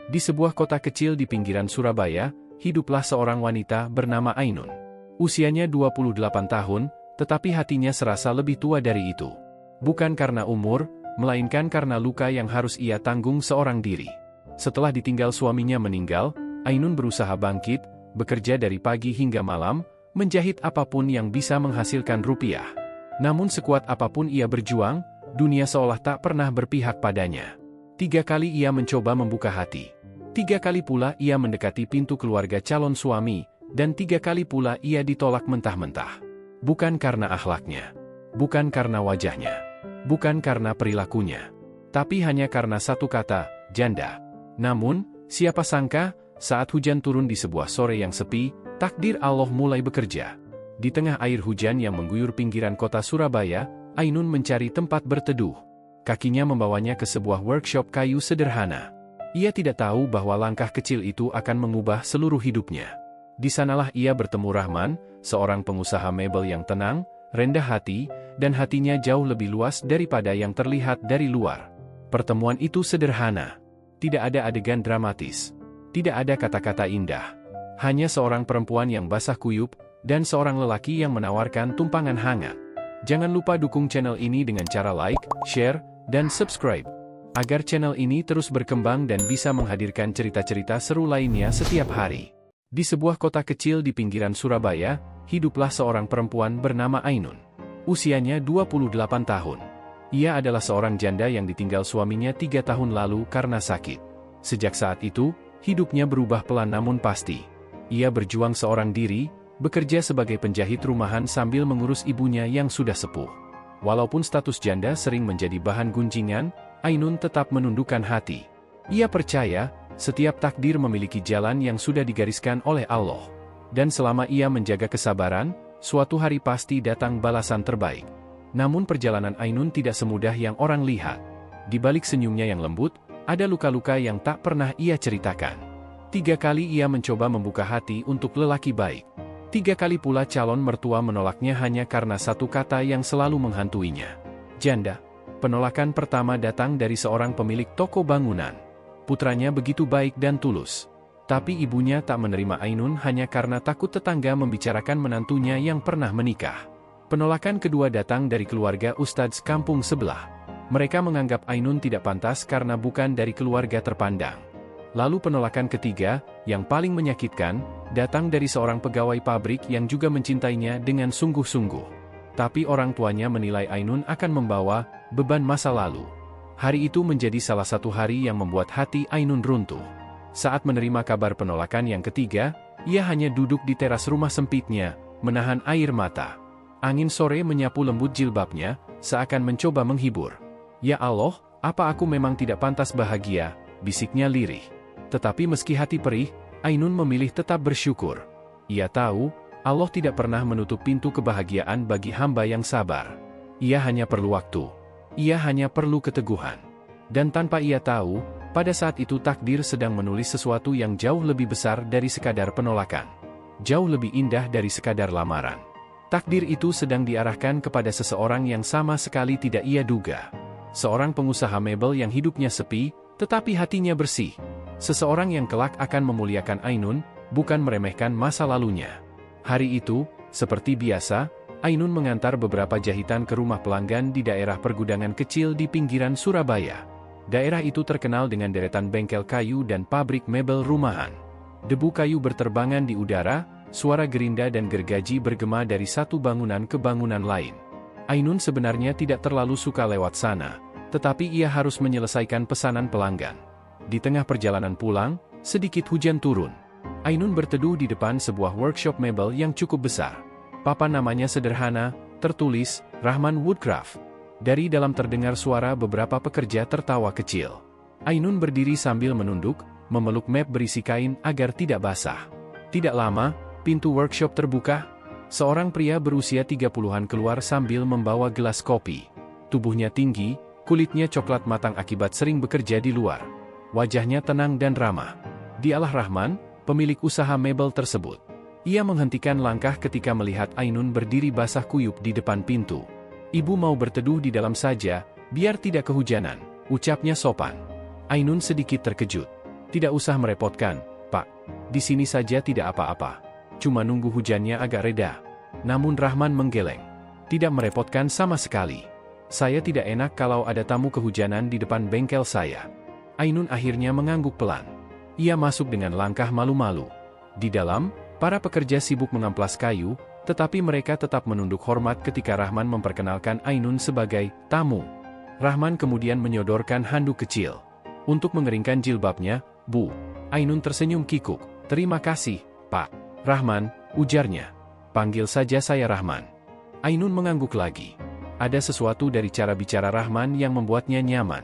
Di sebuah kota kecil di pinggiran Surabaya, hiduplah seorang wanita bernama Ainun. Usianya 28 tahun, tetapi hatinya serasa lebih tua dari itu. Bukan karena umur, melainkan karena luka yang harus ia tanggung seorang diri. Setelah ditinggal suaminya meninggal, Ainun berusaha bangkit, bekerja dari pagi hingga malam, menjahit apapun yang bisa menghasilkan rupiah. Namun sekuat apapun ia berjuang, dunia seolah tak pernah berpihak padanya. 3 kali ia mencoba membuka hati. 3 kali pula ia mendekati pintu keluarga calon suami, dan 3 kali pula ia ditolak mentah-mentah. Bukan karena akhlaknya, bukan karena wajahnya, bukan karena perilakunya, tapi hanya karena satu kata, janda. Namun, siapa sangka, saat hujan turun di sebuah sore yang sepi, takdir Allah mulai bekerja. Di tengah air hujan yang mengguyur pinggiran kota Surabaya, Ainun mencari tempat berteduh. Kakinya membawanya ke sebuah workshop kayu sederhana. Ia tidak tahu bahwa langkah kecil itu akan mengubah seluruh hidupnya. Di sanalah ia bertemu Rahman, seorang pengusaha mebel yang tenang, rendah hati, dan hatinya jauh lebih luas daripada yang terlihat dari luar. Pertemuan itu sederhana. Tidak ada adegan dramatis. Tidak ada kata-kata indah. Hanya seorang perempuan yang basah kuyup, dan seorang lelaki yang menawarkan tumpangan hangat. Jangan lupa dukung channel ini dengan cara like, share, dan subscribe, agar channel ini terus berkembang dan bisa menghadirkan cerita-cerita seru lainnya setiap hari. Di sebuah kota kecil di pinggiran Surabaya, hiduplah seorang perempuan bernama Ainun. Usianya 28 tahun. Ia adalah seorang janda yang ditinggal suaminya 3 tahun lalu karena sakit. Sejak saat itu, hidupnya berubah pelan namun pasti. Ia berjuang seorang diri, bekerja sebagai penjahit rumahan sambil mengurus ibunya yang sudah sepuh. Walaupun status janda sering menjadi bahan gunjingan, Ainun tetap menundukkan hati. Ia percaya, setiap takdir memiliki jalan yang sudah digariskan oleh Allah. Dan selama ia menjaga kesabaran, suatu hari pasti datang balasan terbaik. Namun perjalanan Ainun tidak semudah yang orang lihat. Di balik senyumnya yang lembut, ada luka-luka yang tak pernah ia ceritakan. 3 kali ia mencoba membuka hati untuk lelaki baik. 3 kali pula calon mertua menolaknya hanya karena satu kata yang selalu menghantuinya. Janda. Penolakan pertama datang dari seorang pemilik toko bangunan. Putranya begitu baik dan tulus. Tapi ibunya tak menerima Ainun hanya karena takut tetangga membicarakan menantunya yang pernah menikah. Penolakan kedua datang dari keluarga Ustadz kampung sebelah. Mereka menganggap Ainun tidak pantas karena bukan dari keluarga terpandang. Lalu penolakan ketiga, yang paling menyakitkan, datang dari seorang pegawai pabrik yang juga mencintainya dengan sungguh-sungguh. Tapi orang tuanya menilai Ainun akan membawa beban masa lalu. Hari itu menjadi salah satu hari yang membuat hati Ainun runtuh. Saat menerima kabar penolakan yang ketiga, ia hanya duduk di teras rumah sempitnya, menahan air mata. Angin sore menyapu lembut jilbabnya, seakan mencoba menghibur. "Ya Allah, apa aku memang tidak pantas bahagia?" bisiknya lirih. Tetapi meski hati perih, Ainun memilih tetap bersyukur. Ia tahu, Allah tidak pernah menutup pintu kebahagiaan bagi hamba yang sabar. Ia hanya perlu waktu. Ia hanya perlu keteguhan. Dan tanpa ia tahu, pada saat itu takdir sedang menulis sesuatu yang jauh lebih besar dari sekadar penolakan. Jauh lebih indah dari sekadar lamaran. Takdir itu sedang diarahkan kepada seseorang yang sama sekali tidak ia duga. Seorang pengusaha mebel yang hidupnya sepi, tetapi hatinya bersih. Seseorang yang kelak akan memuliakan Ainun, bukan meremehkan masa lalunya. Hari itu, seperti biasa, Ainun mengantar beberapa jahitan ke rumah pelanggan di daerah pergudangan kecil di pinggiran Surabaya. Daerah itu terkenal dengan deretan bengkel kayu dan pabrik mebel rumahan. Debu kayu berterbangan di udara, suara gerinda dan gergaji bergema dari satu bangunan ke bangunan lain. Ainun sebenarnya tidak terlalu suka lewat sana, tetapi ia harus menyelesaikan pesanan pelanggan. Di tengah perjalanan pulang, sedikit hujan turun. Ainun berteduh di depan sebuah workshop mebel yang cukup besar. Papan namanya sederhana, tertulis, Rahman Woodcraft. Dari dalam terdengar suara beberapa pekerja tertawa kecil. Ainun berdiri sambil menunduk, memeluk map berisi kain agar tidak basah. Tidak lama, pintu workshop terbuka. Seorang pria berusia 30-an keluar sambil membawa gelas kopi. Tubuhnya tinggi, kulitnya coklat matang akibat sering bekerja di luar. Wajahnya tenang dan ramah. Dialah Rahman, pemilik usaha mebel tersebut. Ia menghentikan langkah ketika melihat Ainun berdiri basah kuyup di depan pintu. "Ibu mau berteduh di dalam saja, biar tidak kehujanan," ucapnya sopan. Ainun sedikit terkejut. Tidak usah merepotkan, Pak. Di sini saja tidak apa-apa. Cuma nunggu hujannya agak reda. Namun Rahman menggeleng. Tidak merepotkan sama sekali. Saya tidak enak kalau ada tamu kehujanan di depan bengkel saya. Ainun akhirnya mengangguk pelan. Ia masuk dengan langkah malu-malu. Di dalam, para pekerja sibuk mengamplas kayu, tetapi mereka tetap menunduk hormat ketika Rahman memperkenalkan Ainun sebagai tamu. Rahman kemudian menyodorkan handuk kecil. Untuk mengeringkan jilbabnya, Bu. Ainun tersenyum kikuk. Terima kasih, Pak. Rahman, ujarnya. Panggil saja saya Rahman. Ainun mengangguk lagi. Ada sesuatu dari cara bicara Rahman yang membuatnya nyaman.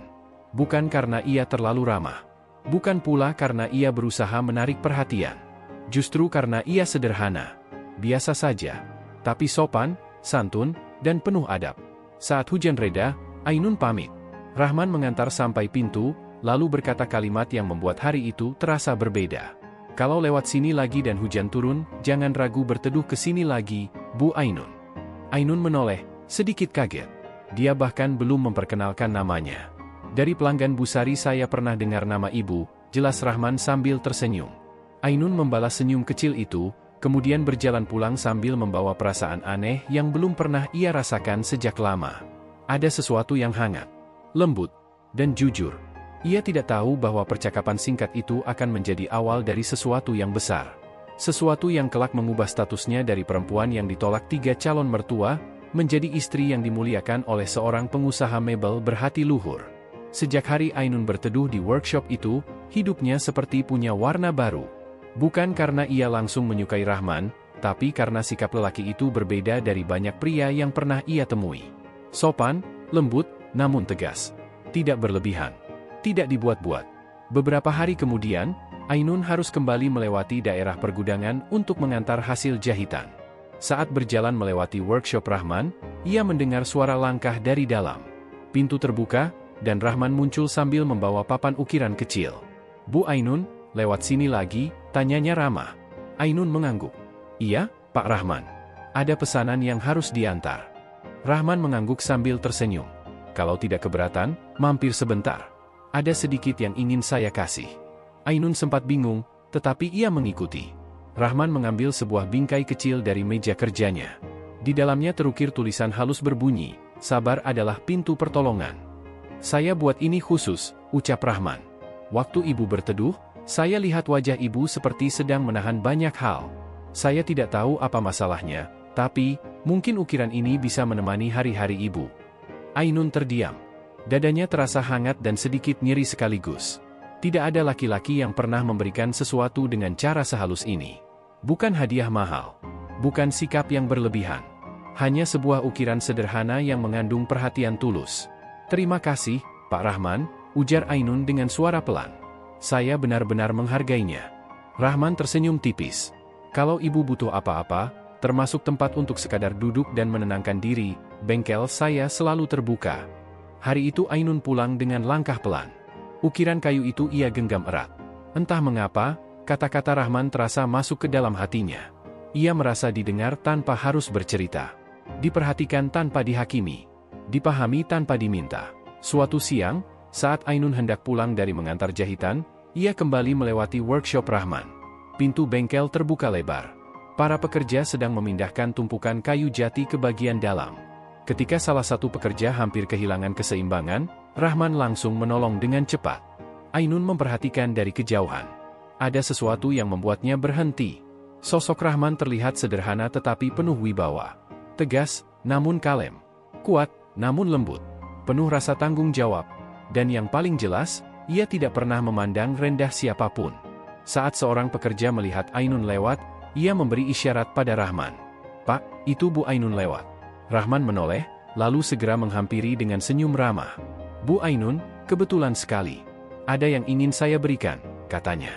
Bukan karena ia terlalu ramah. Bukan pula karena ia berusaha menarik perhatian. Justru karena ia sederhana. Biasa saja. Tapi sopan, santun, dan penuh adab. Saat hujan reda, Ainun pamit. Rahman mengantar sampai pintu, lalu berkata kalimat yang membuat hari itu terasa berbeda. Kalau lewat sini lagi dan hujan turun, jangan ragu berteduh ke sini lagi, Bu Ainun. Ainun menoleh, sedikit kaget. Dia bahkan belum memperkenalkan namanya. Dari pelanggan Bu Sari saya pernah dengar nama ibu, jelas Rahman sambil tersenyum. Ainun membalas senyum kecil itu, kemudian berjalan pulang sambil membawa perasaan aneh yang belum pernah ia rasakan sejak lama. Ada sesuatu yang hangat, lembut, dan jujur. Ia tidak tahu bahwa percakapan singkat itu akan menjadi awal dari sesuatu yang besar. Sesuatu yang kelak mengubah statusnya dari perempuan yang ditolak 3 calon mertua, menjadi istri yang dimuliakan oleh seorang pengusaha mebel berhati luhur. Sejak hari Ainun berteduh di workshop itu, hidupnya seperti punya warna baru. Bukan karena ia langsung menyukai Rahman, tapi karena sikap lelaki itu berbeda dari banyak pria yang pernah ia temui. Sopan, lembut, namun tegas. Tidak berlebihan. Tidak dibuat-buat. Beberapa hari kemudian, Ainun harus kembali melewati daerah pergudangan untuk mengantar hasil jahitan. Saat berjalan melewati workshop Rahman, ia mendengar suara langkah dari dalam. Pintu terbuka, dan Rahman muncul sambil membawa papan ukiran kecil. Bu Ainun, lewat sini lagi, tanyanya ramah. Ainun mengangguk. Iya, Pak Rahman. Ada pesanan yang harus diantar. Rahman mengangguk sambil tersenyum. Kalau tidak keberatan, mampir sebentar. Ada sedikit yang ingin saya kasih. Ainun sempat bingung, tetapi ia mengikuti. Rahman mengambil sebuah bingkai kecil dari meja kerjanya. Di dalamnya terukir tulisan halus berbunyi, sabar adalah pintu pertolongan. Saya buat ini khusus, ucap Rahman. Waktu ibu berteduh, saya lihat wajah ibu seperti sedang menahan banyak hal. Saya tidak tahu apa masalahnya, tapi mungkin ukiran ini bisa menemani hari-hari ibu. Ainun terdiam. Dadanya terasa hangat dan sedikit nyeri sekaligus. Tidak ada laki-laki yang pernah memberikan sesuatu dengan cara sehalus ini. Bukan hadiah mahal. Bukan sikap yang berlebihan. Hanya sebuah ukiran sederhana yang mengandung perhatian tulus. Terima kasih, Pak Rahman, ujar Ainun dengan suara pelan. Saya benar-benar menghargainya. Rahman tersenyum tipis. Kalau ibu butuh apa-apa, termasuk tempat untuk sekadar duduk dan menenangkan diri, bengkel saya selalu terbuka. Hari itu Ainun pulang dengan langkah pelan. Ukiran kayu itu ia genggam erat. Entah mengapa, kata-kata Rahman terasa masuk ke dalam hatinya. Ia merasa didengar tanpa harus bercerita. Diperhatikan tanpa dihakimi. Dipahami tanpa diminta. Suatu siang, saat Ainun hendak pulang dari mengantar jahitan, ia kembali melewati workshop Rahman. Pintu bengkel terbuka lebar. Para pekerja sedang memindahkan tumpukan kayu jati ke bagian dalam. Ketika salah satu pekerja hampir kehilangan keseimbangan, Rahman langsung menolong dengan cepat. Ainun memperhatikan dari kejauhan. Ada sesuatu yang membuatnya berhenti. Sosok Rahman terlihat sederhana tetapi penuh wibawa. Tegas, namun kalem. Kuat, namun lembut. Penuh rasa tanggung jawab. Dan yang paling jelas, ia tidak pernah memandang rendah siapapun. Saat seorang pekerja melihat Ainun lewat, ia memberi isyarat pada Rahman. Pak, itu Bu Ainun lewat. Rahman menoleh, lalu segera menghampiri dengan senyum ramah. Bu Ainun, kebetulan sekali. Ada yang ingin saya berikan, katanya.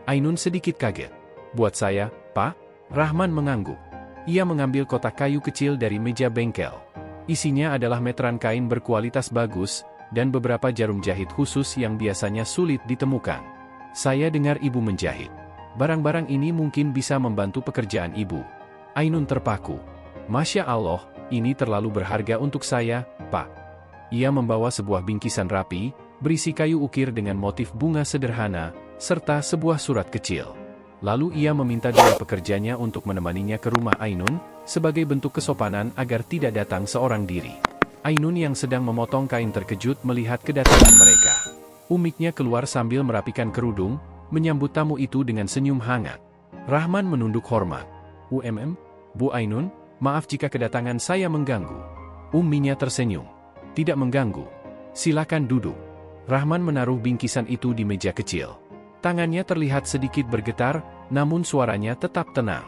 Ainun sedikit kaget. Buat saya, Pak? Rahman mengangguk. Ia mengambil kotak kayu kecil dari meja bengkel. Isinya adalah meteran kain berkualitas bagus, dan beberapa jarum jahit khusus yang biasanya sulit ditemukan. Saya dengar ibu menjahit. Barang-barang ini mungkin bisa membantu pekerjaan ibu. Ainun terpaku. Masya Allah, ini terlalu berharga untuk saya, Pak. Ia membawa sebuah bingkisan rapi, berisi kayu ukir dengan motif bunga sederhana, serta sebuah surat kecil. Lalu ia meminta dua pekerjanya untuk menemaninya ke rumah Ainun, sebagai bentuk kesopanan agar tidak datang seorang diri. Ainun yang sedang memotong kain terkejut melihat kedatangan mereka. Umiknya keluar sambil merapikan kerudung, menyambut tamu itu dengan senyum hangat. Rahman menunduk hormat. Bu Ainun, maaf jika kedatangan saya mengganggu. Umminya tersenyum. Tidak mengganggu. Silakan duduk. Rahman menaruh bingkisan itu di meja kecil. Tangannya terlihat sedikit bergetar, namun suaranya tetap tenang.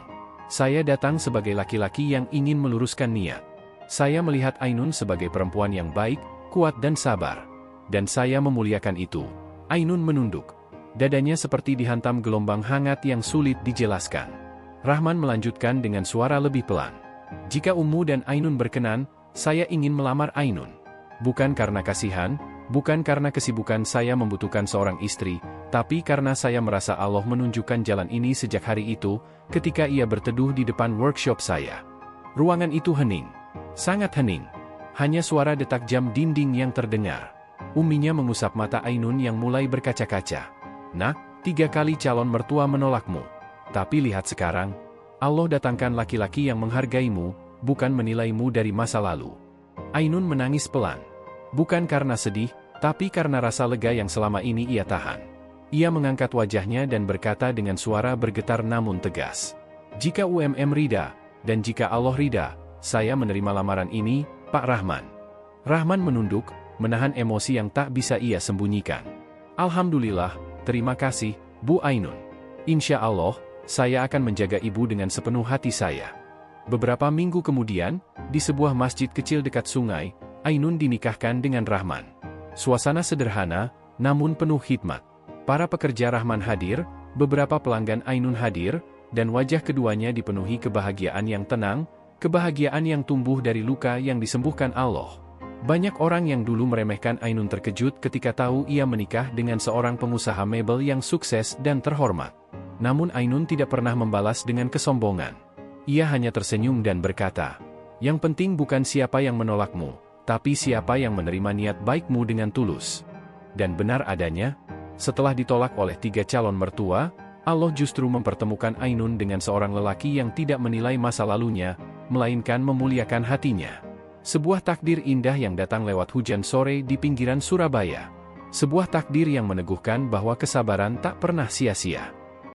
Saya datang sebagai laki-laki yang ingin meluruskan niat. Saya melihat Ainun sebagai perempuan yang baik, kuat dan sabar. Dan saya memuliakan itu. Ainun menunduk. Dadanya seperti dihantam gelombang hangat yang sulit dijelaskan. Rahman melanjutkan dengan suara lebih pelan. Jika Ummu dan Ainun berkenan, saya ingin melamar Ainun. Bukan karena kasihan, bukan karena kesibukan saya membutuhkan seorang istri, tapi karena saya merasa Allah menunjukkan jalan ini sejak hari itu, ketika ia berteduh di depan workshop saya. Ruangan itu hening. Sangat hening. Hanya suara detak jam dinding yang terdengar. Umminya mengusap mata Ainun yang mulai berkaca-kaca. Nak, 3 kali calon mertua menolakmu. Tapi lihat sekarang, Allah datangkan laki-laki yang menghargaimu, bukan menilaimu dari masa lalu. Ainun menangis pelan. Bukan karena sedih, tapi karena rasa lega yang selama ini ia tahan. Ia mengangkat wajahnya dan berkata dengan suara bergetar namun tegas. Jika rida, dan jika Allah rida, saya menerima lamaran ini, Pak Rahman. Rahman menunduk, menahan emosi yang tak bisa ia sembunyikan. Alhamdulillah, terima kasih, Bu Ainun. Insya Allah, saya akan menjaga ibu dengan sepenuh hati saya. Beberapa minggu kemudian, di sebuah masjid kecil dekat sungai, Ainun dinikahkan dengan Rahman. Suasana sederhana, namun penuh hikmat. Para pekerja Rahman hadir, beberapa pelanggan Ainun hadir, dan wajah keduanya dipenuhi kebahagiaan yang tenang, kebahagiaan yang tumbuh dari luka yang disembuhkan Allah. Banyak orang yang dulu meremehkan Ainun terkejut ketika tahu ia menikah dengan seorang pengusaha mebel yang sukses dan terhormat. Namun Ainun tidak pernah membalas dengan kesombongan. Ia hanya tersenyum dan berkata, "Yang penting bukan siapa yang menolakmu, tapi siapa yang menerima niat baikmu dengan tulus." Dan benar adanya, setelah ditolak oleh 3 calon mertua, Allah justru mempertemukan Ainun dengan seorang lelaki yang tidak menilai masa lalunya, melainkan memuliakan hatinya. Sebuah takdir indah yang datang lewat hujan sore di pinggiran Surabaya. Sebuah takdir yang meneguhkan bahwa kesabaran tak pernah sia-sia.